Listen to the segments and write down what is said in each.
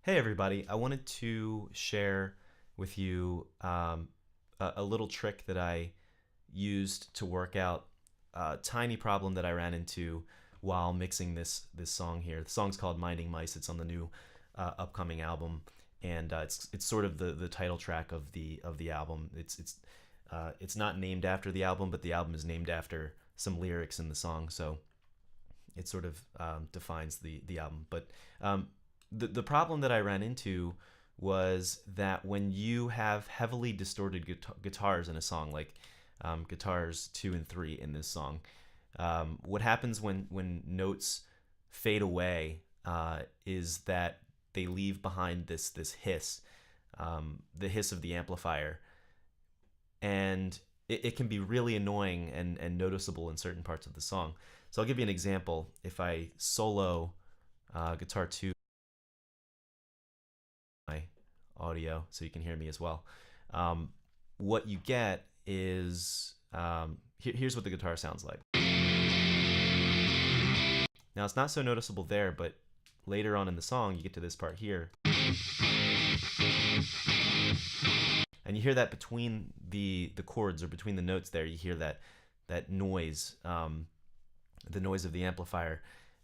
Hey everybody, I wanted to share with you a little trick that I used to work out a tiny problem that I ran into while mixing this song here. The song's called Minding Mice. It's on the new upcoming album, and it's sort of the title track of the album. It's not named after the album, but the album is named after some lyrics in the song, so it sort of defines the album. But the problem that I ran into was that when you have heavily distorted guitars in a song, like guitars 2 and 3 in this song, what happens when notes fade away is that they leave behind this hiss, the hiss of the amplifier, and it can be really annoying and noticeable in certain parts of the song. So I'll give you an example. If I solo guitar 2, my audio so you can hear me as well, what you get is here's what the guitar sounds like. Now it's not so noticeable there, but later on in the song you get to this part here, and you hear that between the chords, or between the notes there, you hear that noise, the noise of the amplifier,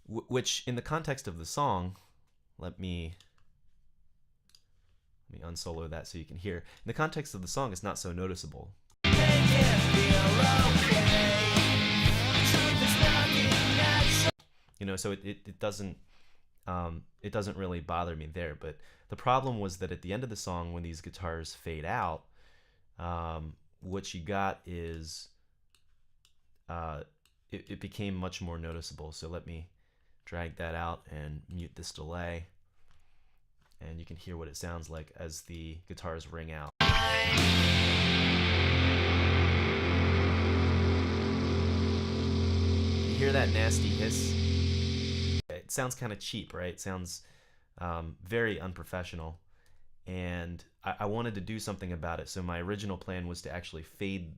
which in the context of the song, let me unsolo that so you can hear. In the context of the song, it's not so noticeable. You know, so it doesn't really bother me there. But the problem was that at the end of the song, when these guitars fade out, what you got is it became much more noticeable. So let me drag that out and mute this delay, and you can hear what it sounds like as the guitars ring out. You hear that nasty hiss? It sounds kind of cheap, right? It sounds very unprofessional, and I wanted to do something about it. So my original plan was to actually fade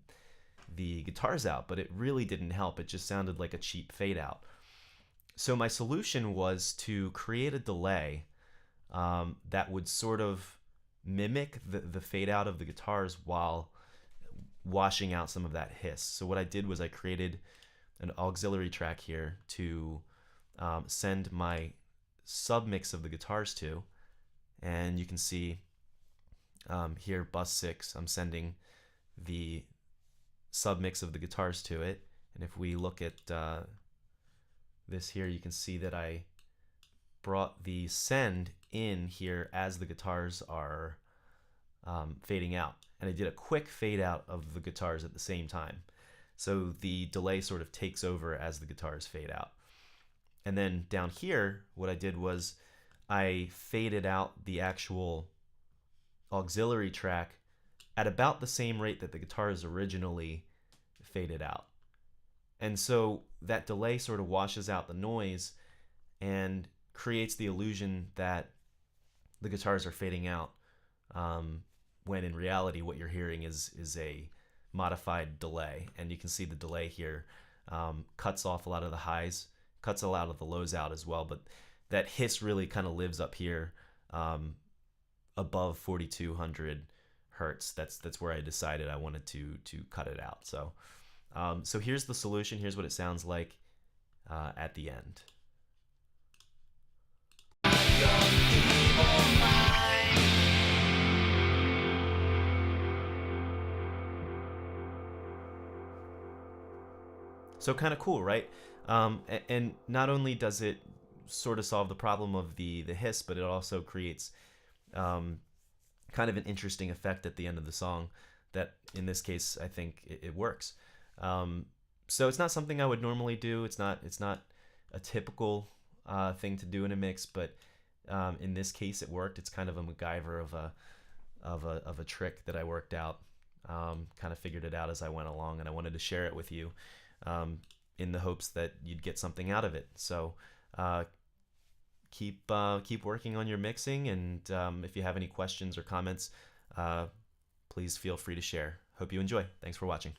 the guitars out, but it really didn't help. It just sounded like a cheap fade out. So my solution was to create a delay that would sort of mimic the fade out of the guitars while washing out some of that hiss. So what I did was I created an auxiliary track here to send my submix of the guitars to, and you can see here, bus 6, I'm sending the submix of the guitars to it. And if we look at this here, you can see that I brought the send in here as the guitars are fading out, and I did a quick fade out of the guitars at the same time, so the delay sort of takes over as the guitars fade out. And then down here, what I did was I faded out the actual auxiliary track at about the same rate that the guitars originally faded out, and so that delay sort of washes out the noise and creates the illusion that the guitars are fading out, when in reality what you're hearing is a modified delay. And you can see the delay here cuts off a lot of the highs, cuts a lot of the lows out as well, but that hiss really kind of lives up here above 4200 hertz. That's where I decided I wanted to cut it out. So so here's the solution. Here's what it sounds like at the end. So kind of cool, right? And not only does it sort of solve the problem of the hiss, but it also creates kind of an interesting effect at the end of the song that, in this case, I think it works. So it's not something I would normally do. It's not a typical thing to do in a mix, but in this case it worked. It's kind of a MacGyver of a trick that I worked out. Kind of figured it out as I went along, and I wanted to share it with you in the hopes that you'd get something out of it. So keep working on your mixing, and if you have any questions or comments, please feel free to share. Hope you enjoy. Thanks for watching.